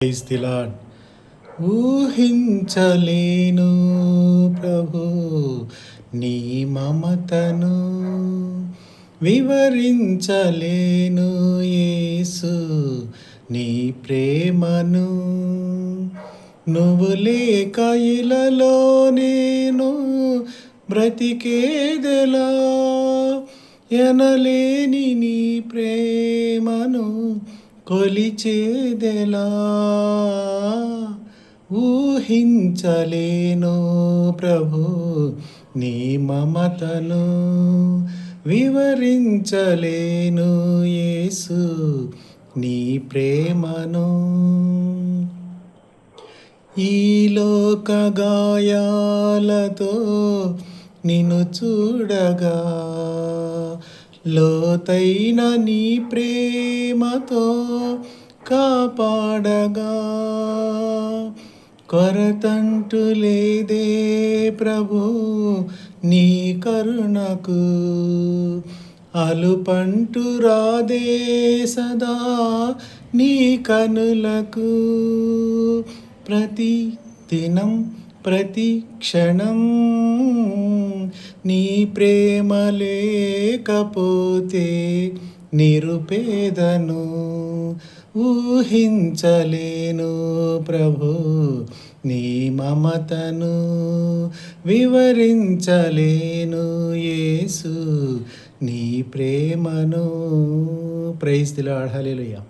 Praise the Lord. ఊహించలేను ప్రభు నీ మమతను, వివరించలేను యేసు నీ ప్రేమను. నువ్వు లేక ఇలలో నేను బ్రతికేదెలా, ఎనలేని నీ ప్రేమను కొలిచేదెలా. ఊహించలేను ప్రభు నీ మమతను, వివరించలేను యేసు నీ ప్రేమను. ఈ లోక గాయాలతో నిన్ను చూడగా, లోతైన నీ ప్రేమతో కాపాడగా, కొరతంటు లేదే ప్రభు నీ కరుణకు, అలుపంటు రాదే సదా నీ కనులకు. ప్రతి దినం ప్రతి క్షణం నీ ప్రేమ లేకపోతే నిరుపేదను. ఊహించలేను ప్రభు నీ మమతను, వివరించలేను యేసు నీ ప్రేమను. Praise the Lord. హల్లెలూయా.